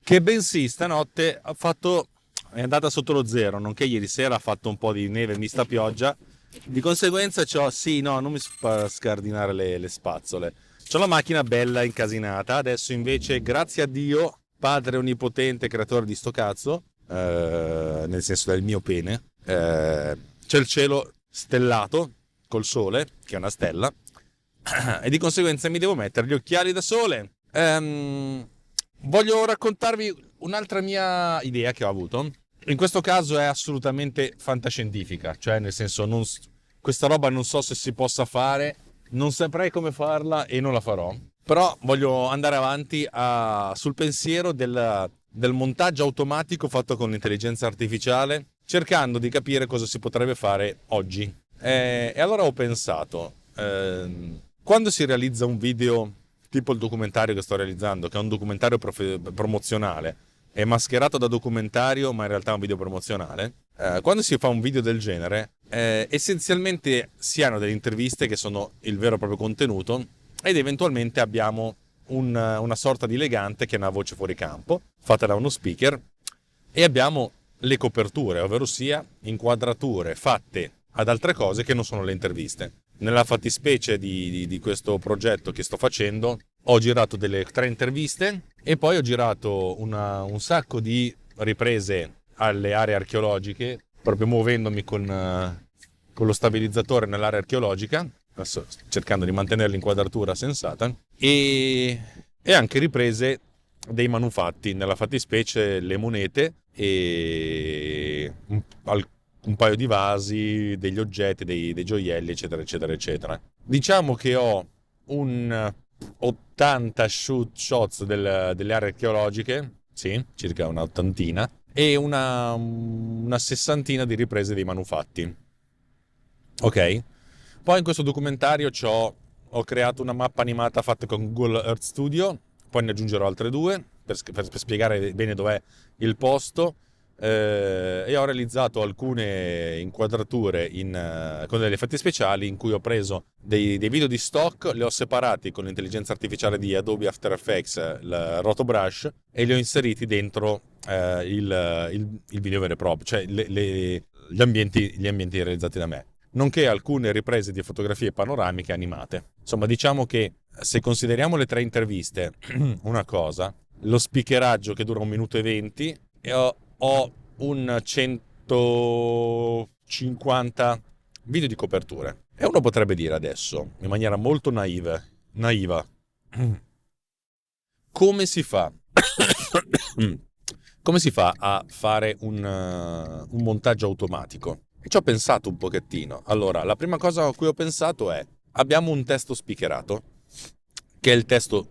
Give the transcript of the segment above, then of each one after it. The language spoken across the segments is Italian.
Che bensì stanotte è andata sotto lo zero, nonché ieri sera ha fatto un po' di neve mista pioggia. Di conseguenza sì, no, non mi scardinare le spazzole. C'ho la macchina bella incasinata. Adesso invece, grazie a Dio, padre onnipotente, creatore di sto cazzo, nel senso del mio pene, c'è il cielo stellato col sole, che è una stella, e di conseguenza mi devo mettere gli occhiali da sole. Voglio raccontarvi un'altra mia idea che ho avuto. In questo caso è assolutamente fantascientifica, cioè nel senso questa roba non so se si possa fare, non saprei come farla e non la farò. Però voglio andare avanti sul pensiero del montaggio automatico fatto con l'intelligenza artificiale, cercando di capire cosa si potrebbe fare oggi. E allora ho pensato, quando si realizza un video tipo il documentario che sto realizzando, che è un documentario promozionale, è mascherato da documentario ma in realtà è un video promozionale, quando si fa un video del genere essenzialmente si hanno delle interviste che sono il vero e proprio contenuto ed eventualmente abbiamo una sorta di legante che è una voce fuori campo fatta da uno speaker e abbiamo le coperture, ovvero sia inquadrature fatte ad altre cose che non sono le interviste. Nella fattispecie di questo progetto che sto facendo ho girato delle 3 interviste e poi ho girato un sacco di riprese alle aree archeologiche, proprio muovendomi con lo stabilizzatore nell'area archeologica, adesso cercando di mantenere l'inquadratura sensata, e anche riprese dei manufatti, nella fattispecie le monete e un paio di vasi, degli oggetti, dei gioielli, eccetera, eccetera, eccetera. Diciamo che ho un 80 shots delle aree archeologiche, sì, circa una ottantina, e una sessantina di riprese dei manufatti. Ok? Poi in questo documentario ho creato una mappa animata fatta con Google Earth Studio, poi ne aggiungerò altre 2 per spiegare bene dov'è il posto. E ho realizzato alcune inquadrature con degli effetti speciali in cui ho preso dei video di stock, li ho separati con l'intelligenza artificiale di Adobe After Effects, il Rotobrush, e li ho inseriti dentro il video vero e proprio, cioè gli ambienti realizzati da me, nonché alcune riprese di fotografie panoramiche animate. Insomma, diciamo che se consideriamo le 3 interviste una cosa, lo speakeraggio che dura 1 minuto e 20, e ho un 150 video di coperture. E uno potrebbe dire adesso, in maniera molto naiva, come si fa? Come si fa a fare un montaggio automatico? E ci ho pensato un pochettino. Allora, la prima cosa a cui ho pensato è: abbiamo un testo speakerato, che è il testo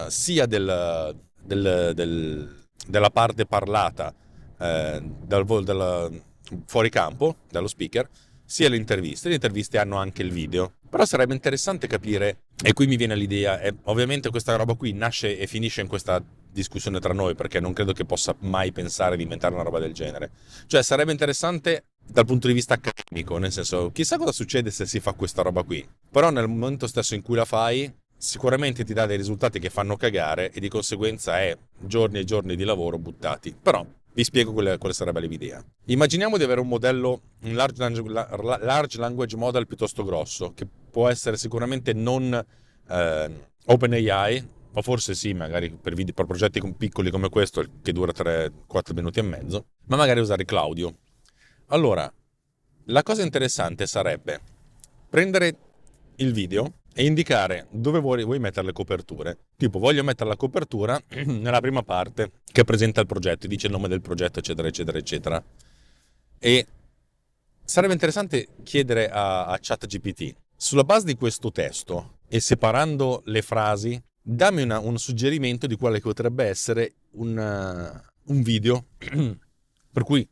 sia della parte parlata fuori campo, dallo speaker, sia le interviste. Le interviste hanno anche il video. Però sarebbe interessante capire, e qui mi viene l'idea, ovviamente questa roba qui nasce e finisce in questa discussione tra noi, perché non credo che possa mai pensare di inventare una roba del genere. Cioè, sarebbe interessante dal punto di vista accademico, nel senso, chissà cosa succede se si fa questa roba qui. Però nel momento stesso in cui la fai, sicuramente ti dà dei risultati che fanno cagare e di conseguenza è giorni e giorni di lavoro buttati. Però vi spiego quale sarebbe l'idea. Immaginiamo di avere un modello, un large language model piuttosto grosso, che può essere sicuramente non OpenAI, o forse sì, magari per progetti piccoli come questo, che dura 3-4 minuti e mezzo, ma magari usare Claudio. Allora, la cosa interessante sarebbe prendere il video e indicare dove vuoi mettere le coperture. Tipo, voglio mettere la copertura nella prima parte che presenta il progetto, dice il nome del progetto, eccetera, eccetera, eccetera. E sarebbe interessante chiedere a ChatGPT, sulla base di questo testo e separando le frasi, dammi un suggerimento di quale potrebbe essere un video, per cui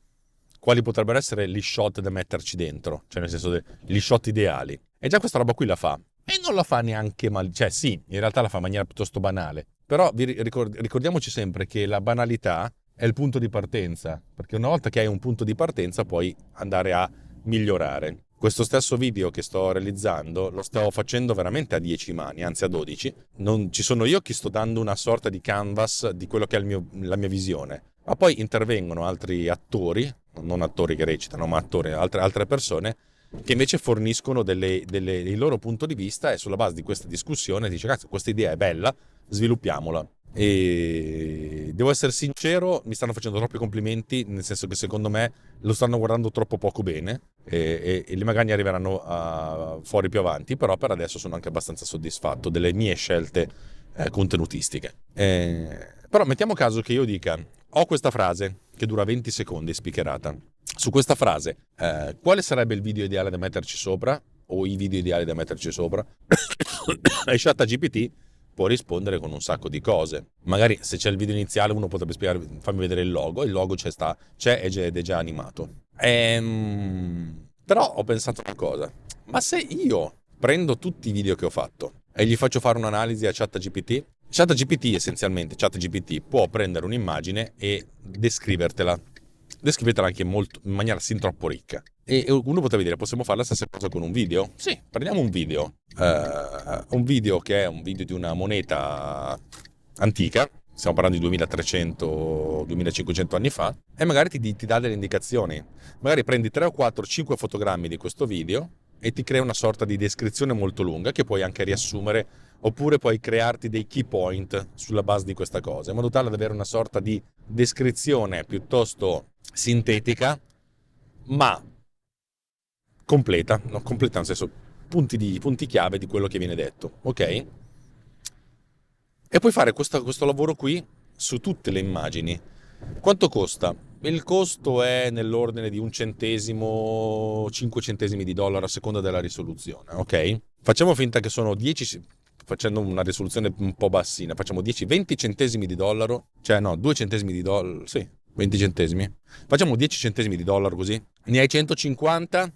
quali potrebbero essere gli shot da metterci dentro, cioè nel senso gli shot ideali. E già questa roba qui la fa. E non la fa neanche mal, cioè sì, in realtà la fa in maniera piuttosto banale. Però ricordiamoci sempre che la banalità è il punto di partenza, perché una volta che hai un punto di partenza puoi andare a migliorare. questo stesso video che sto realizzando lo sto facendo veramente a 10 mani, anzi a 12. Non ci sono io che sto dando una sorta di canvas di quello che è la mia visione, ma poi intervengono altri attori, non attori che recitano, ma attori, altre persone che invece forniscono il loro punto di vista, e sulla base di questa discussione dice: cazzo, questa idea è bella, sviluppiamola. E devo essere sincero, mi stanno facendo troppi complimenti, nel senso che secondo me lo stanno guardando troppo poco bene, e le magari arriveranno fuori più avanti, però per adesso sono anche abbastanza soddisfatto delle mie scelte contenutistiche. Però mettiamo caso che io dica: ho questa frase che dura 20 secondi spicherata. Su questa frase, quale sarebbe il video ideale da metterci sopra, o i video ideali da metterci sopra? E ChatGPT può rispondere con un sacco di cose. Magari se c'è il video iniziale uno potrebbe spiegare: fammi vedere il logo c'è ed è già animato. Però ho pensato una cosa: ma se io prendo tutti i video che ho fatto e gli faccio fare un'analisi a ChatGPT può prendere un'immagine e descrivertela anche molto, in maniera sin troppo ricca. E uno potrebbe dire: possiamo fare la stessa cosa con un video? Sì, prendiamo un video che è un video di una moneta antica, stiamo parlando di 2300-2500 anni fa, e magari ti dà delle indicazioni. Magari prendi 3 o 4 5 fotogrammi di questo video e ti crea una sorta di descrizione molto lunga che puoi anche riassumere, oppure puoi crearti dei key point sulla base di questa cosa, in modo tale da avere una sorta di descrizione piuttosto sintetica, ma completa nel senso punti chiave di quello che viene detto, ok? E puoi fare questo lavoro qui su tutte le immagini. Quanto costa? Il costo è nell'ordine di 1 centesimo, 5 centesimi di dollaro a seconda della risoluzione, ok? Facciamo finta che sono 10, facendo una risoluzione un po' bassina, facciamo 20 centesimi di dollaro, cioè no, 2 centesimi di dollaro, sì, 20 centesimi. Facciamo 10 centesimi di dollaro così, ne hai 150,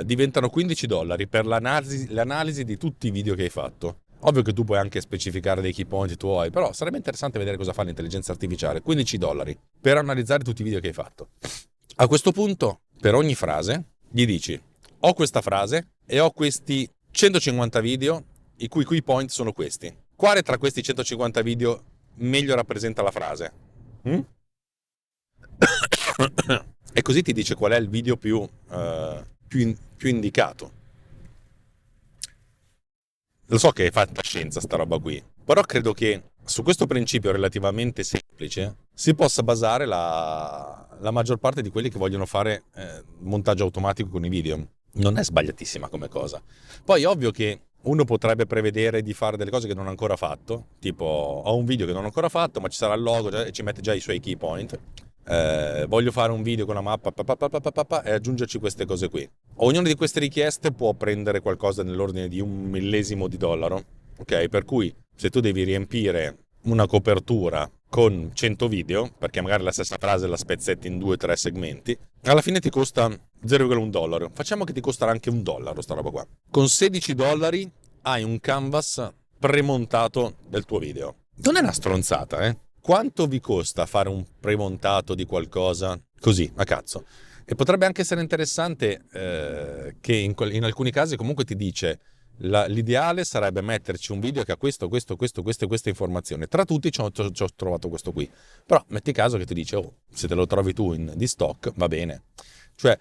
diventano 15 dollari per l'analisi di tutti i video che hai fatto. Ovvio che tu puoi anche specificare dei key point tuoi, però sarebbe interessante vedere cosa fa l'intelligenza artificiale. 15 dollari per analizzare tutti i video che hai fatto. A questo punto, per ogni frase, gli dici: ho questa frase e ho questi 150 video, i cui key point sono questi. Quale tra questi 150 video meglio rappresenta la frase? E così ti dice qual è il video più indicato. Lo so che è fantascienza sta roba qui, però credo che su questo principio relativamente semplice si possa basare la maggior parte di quelli che vogliono fare montaggio automatico con i video. Non è sbagliatissima come cosa. Poi è ovvio che uno potrebbe prevedere di fare delle cose che non ha ancora fatto, tipo: ho un video che non ho ancora fatto, ma ci sarà il logo e ci mette già i suoi key point. Voglio fare un video con una mappa e aggiungerci queste cose qui. Ognuna di queste richieste può prendere qualcosa nell'ordine di 1 millesimo di dollaro, ok? Per cui se tu devi riempire una copertura con 100 video, perché magari la stessa frase la spezzetti in 2-3 segmenti, alla fine ti costa 0,1 dollaro. Facciamo che ti costerà anche $1 sta roba qua. Con 16 dollari hai un canvas premontato del tuo video. Non è una stronzata, eh? Quanto vi costa fare un premontato di qualcosa così, a cazzo? E potrebbe anche essere interessante che in alcuni casi comunque ti dice: l'ideale sarebbe metterci un video che ha queste informazioni. Tra tutti ci ho trovato questo qui. Però metti caso che ti dice: oh, se te lo trovi tu di stock, va bene. Cioè,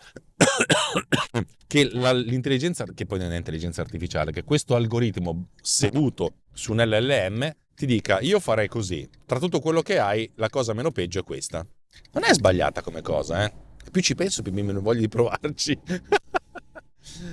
che l'intelligenza, che poi non è intelligenza artificiale, che questo algoritmo seduto su un LLM ti dica: io farei così, tra tutto quello che hai, la cosa meno peggio è questa. Non è sbagliata come cosa, eh? Più ci penso, più mi voglio di provarci.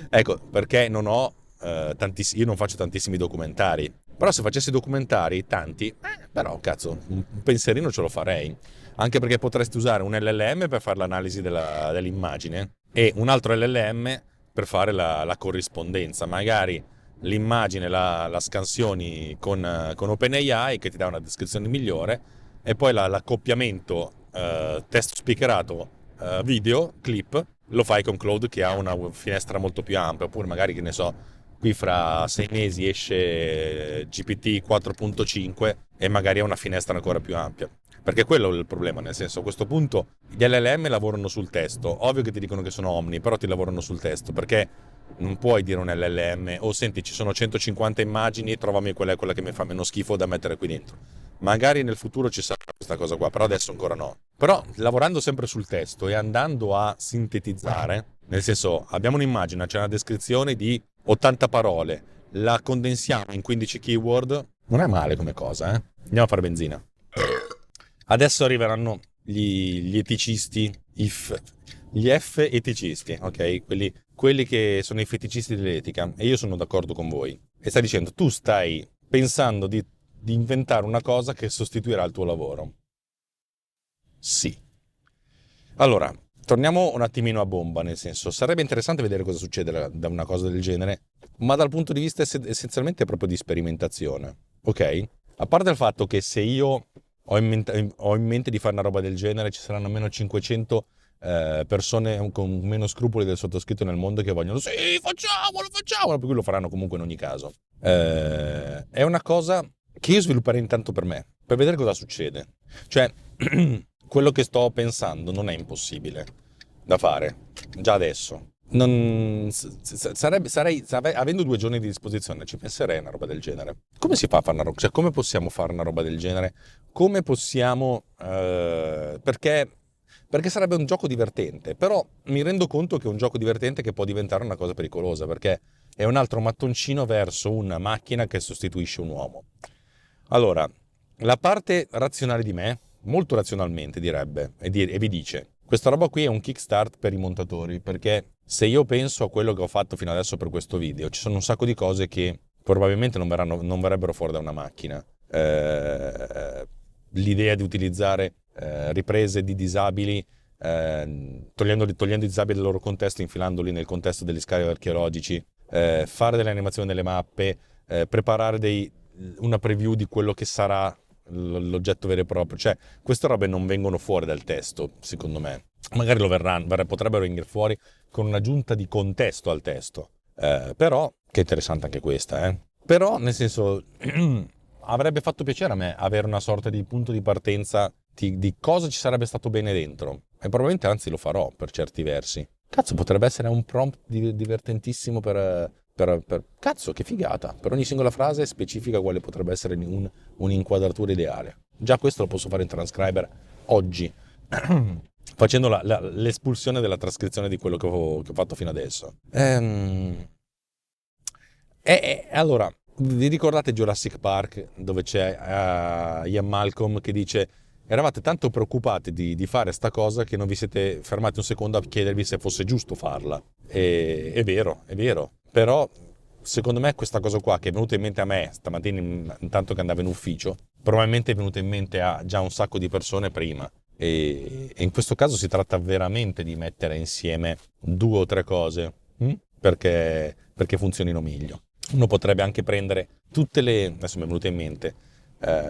Ecco, perché non ho io non faccio tantissimi documentari. Però se facessi documentari, tanti, però cazzo, un pensierino ce lo farei. Anche perché potresti usare un LLM per fare l'analisi dell'immagine e un altro LLM per fare la corrispondenza. Magari l'immagine la scansioni con OpenAI, che ti dà una descrizione migliore, e poi l'accoppiamento testo speakerato video, clip, lo fai con Claude, che ha una finestra molto più ampia. Oppure magari, che ne so, qui fra 6 mesi esce GPT 4.5 e magari ha una finestra ancora più ampia. Perché quello è il problema, nel senso, a questo punto gli LLM lavorano sul testo, ovvio che ti dicono che sono omni, però ti lavorano sul testo, perché non puoi dire un LLM, oh senti ci sono 150 immagini, trovami quella che mi fa meno schifo da mettere qui dentro. Magari nel futuro ci sarà questa cosa qua, però adesso ancora no. Però lavorando sempre sul testo e andando a sintetizzare, nel senso abbiamo un'immagine, c'è una descrizione di 80 parole, la condensiamo in 15 keyword, non è male come cosa, eh? Andiamo a fare benzina. Adesso arriveranno gli eticisti, gli eticisti, ok? Quelli che sono i feticisti dell'etica, e io sono d'accordo con voi. E stai dicendo, tu stai pensando di inventare una cosa che sostituirà il tuo lavoro. Sì. Allora, torniamo un attimino a bomba, nel senso, sarebbe interessante vedere cosa succede da una cosa del genere, ma dal punto di vista essenzialmente proprio di sperimentazione, ok? A parte il fatto che se io ho in mente di fare una roba del genere, ci saranno almeno 500 persone con meno scrupoli del sottoscritto nel mondo che vogliono, sì, facciamolo, per cui lo faranno comunque in ogni caso. È una cosa che io svilupperei intanto per me, per vedere cosa succede. Cioè, quello che sto pensando non è impossibile da fare, già adesso. Avendo 2 giorni di disposizione, ci penserei a una roba del genere. Come si fa a fare una roba? Cioè, come possiamo fare una roba del genere? Come possiamo... perché sarebbe un gioco divertente, però mi rendo conto che è un gioco divertente che può diventare una cosa pericolosa, perché è un altro mattoncino verso una macchina che sostituisce un uomo. Allora, la parte razionale di me, molto razionalmente direbbe, e vi dice, questa roba qui è un kickstart per i montatori, perché se io penso a quello che ho fatto fino adesso per questo video, ci sono un sacco di cose che probabilmente non verrebbero fuori da una macchina. L'idea di utilizzare riprese di disabili, togliendo i disabili dal loro contesto, infilandoli nel contesto degli scavi archeologici, fare delle animazioni nelle mappe, preparare una preview di quello che sarà l'oggetto vero e proprio. Cioè, queste robe non vengono fuori dal testo, secondo me. Magari potrebbero venire fuori con un'aggiunta di contesto al testo. Però, che è interessante anche questa, Però, nel senso, avrebbe fatto piacere a me avere una sorta di punto di partenza di cosa ci sarebbe stato bene dentro. E probabilmente, anzi, lo farò per certi versi. Cazzo, potrebbe essere un prompt divertentissimo cazzo, che figata! Per ogni singola frase specifica quale potrebbe essere un'inquadratura ideale. Già questo lo posso fare in Transcriber oggi, facendo l'espulsione della trascrizione di quello che ho fatto fino adesso. Allora, vi ricordate Jurassic Park, dove c'è Ian Malcolm che dice: eravate tanto preoccupati di fare sta cosa che non vi siete fermati un secondo a chiedervi se fosse giusto farla. È vero, però secondo me questa cosa qua che è venuta in mente a me stamattina intanto che andavo in ufficio, probabilmente è venuta in mente a già un sacco di persone prima. E in questo caso si tratta veramente di mettere insieme 2 o 3 cose perché funzionino meglio. Uno potrebbe anche prendere adesso mi è venuto in mente,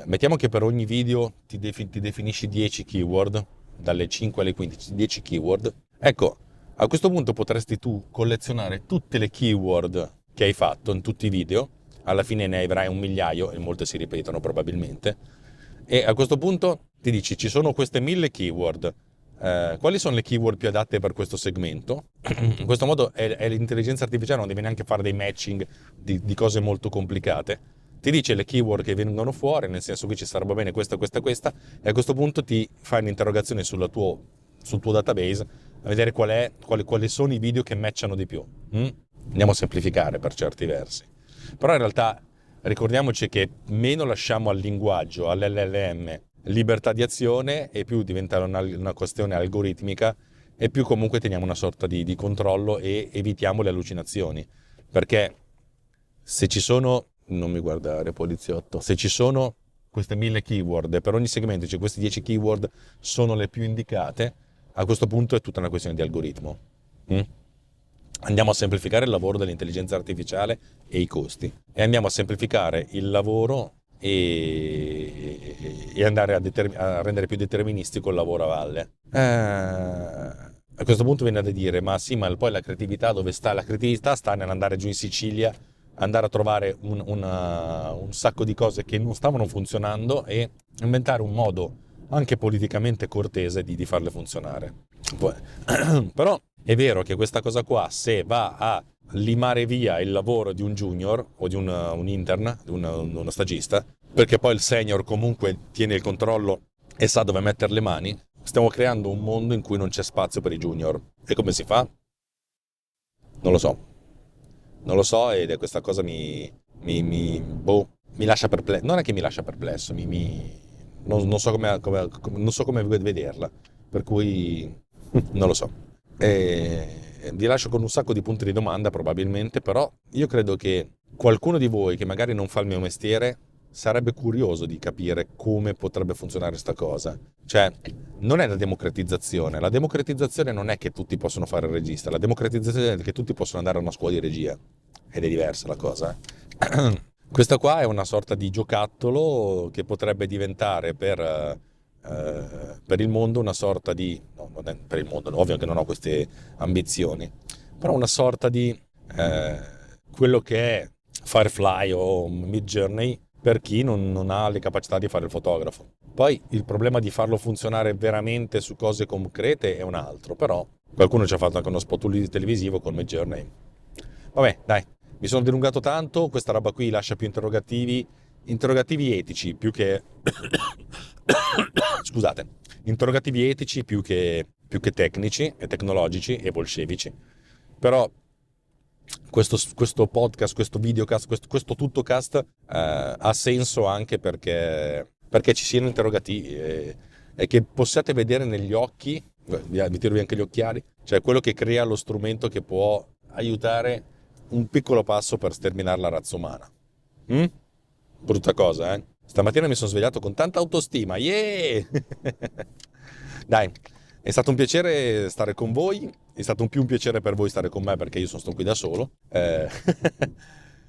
mettiamo che per ogni video ti definisci 10 keyword, dalle 5 alle 15, 10 keyword. Ecco, a questo punto potresti tu collezionare tutte le keyword che hai fatto in tutti i video, alla fine ne avrai 1 migliaio e molte si ripetono probabilmente, e a questo punto ti dici ci sono queste 1000 keyword, quali sono le keyword più adatte per questo segmento? In questo modo è l'intelligenza artificiale, non deve neanche fare dei matching di cose molto complicate, ti dice le keyword che vengono fuori, nel senso che ci sarebbe bene questa, e a questo punto ti fai un'interrogazione sul tuo database a vedere quali sono i video che matchano di più. Andiamo a semplificare per certi versi, però in realtà ricordiamoci che meno lasciamo al linguaggio, all'LLM, libertà di azione e più diventa una questione algoritmica e più comunque teniamo una sorta di controllo e evitiamo le allucinazioni, perché se ci sono, non mi guardare poliziotto, se ci sono queste 1000 keyword e per ogni segmento c'è questi 10 keyword sono le più indicate, a questo punto è tutta una questione di algoritmo. Andiamo a semplificare il lavoro dell'intelligenza artificiale e i costi, e andiamo a semplificare il lavoro e andare a rendere più deterministico il lavoro a valle. A questo punto viene da dire, ma sì, ma poi la creatività dove sta? La creatività sta nell'andare giù in Sicilia, andare a trovare un sacco di cose che non stavano funzionando e inventare un modo anche politicamente cortese di farle funzionare. Però è vero che questa cosa qua, se va a limare via il lavoro di un junior o di un intern, di uno stagista, perché poi il senior comunque tiene il controllo e sa dove mettere le mani, stiamo creando un mondo in cui non c'è spazio per i junior. E come si fa? Non lo so. Non lo so, ed è questa cosa mi lascia perplesso. Non è che mi lascia perplesso, non so non so come vederla. Per cui non lo so. Vi lascio con un sacco di punti di domanda probabilmente, però io credo che qualcuno di voi che magari non fa il mio mestiere sarebbe curioso di capire come potrebbe funzionare sta cosa. Cioè, non è la democratizzazione non è che tutti possono fare il regista, la democratizzazione è che tutti possono andare a una scuola di regia, ed è diversa la cosa. Questa qua è una sorta di giocattolo che potrebbe diventare per il mondo una sorta di, no, non è per il mondo, ovvio che non ho queste ambizioni, però una sorta di quello che è Firefly o Midjourney per chi non ha le capacità di fare il fotografo. Poi il problema di farlo funzionare veramente su cose concrete è un altro, però qualcuno ci ha fatto anche uno spot televisivo con Midjourney. Vabbè, dai, mi sono dilungato tanto, questa roba qui lascia più interrogativi etici più che scusate, interrogativi etici più che tecnici e tecnologici e bolscevici. Però questo podcast, questo videocast, questo tuttocast ha senso anche perché ci siano interrogativi e che possiate vedere negli occhi, vi tiro via anche gli occhiali, cioè quello che crea lo strumento che può aiutare un piccolo passo per sterminare la razza umana. Brutta cosa, eh? Stamattina mi sono svegliato con tanta autostima, yeah! Dai, è stato un piacere stare con voi, è stato un piacere per voi stare con me perché io sto qui da solo.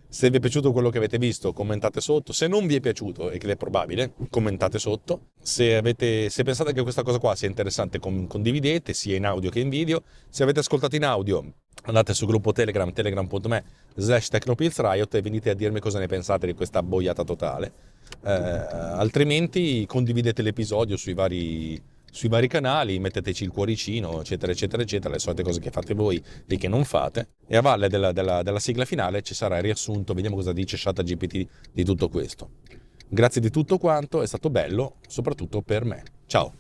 Se vi è piaciuto quello che avete visto, commentate sotto. Se non vi è piaciuto, e che è probabile, commentate sotto. Se pensate che questa cosa qua sia interessante, condividete, sia in audio che in video. Se avete ascoltato in audio, andate sul gruppo Telegram, telegram.me/TechnopillsRiot e venite a dirmi cosa ne pensate di questa boiata totale. Altrimenti condividete l'episodio sui vari canali, metteteci il cuoricino, eccetera, eccetera, eccetera, le solite cose che fate voi e che non fate. E a valle della sigla finale ci sarà il riassunto, vediamo cosa dice ChatGPT di tutto questo. Grazie di tutto quanto, è stato bello, soprattutto per me. Ciao!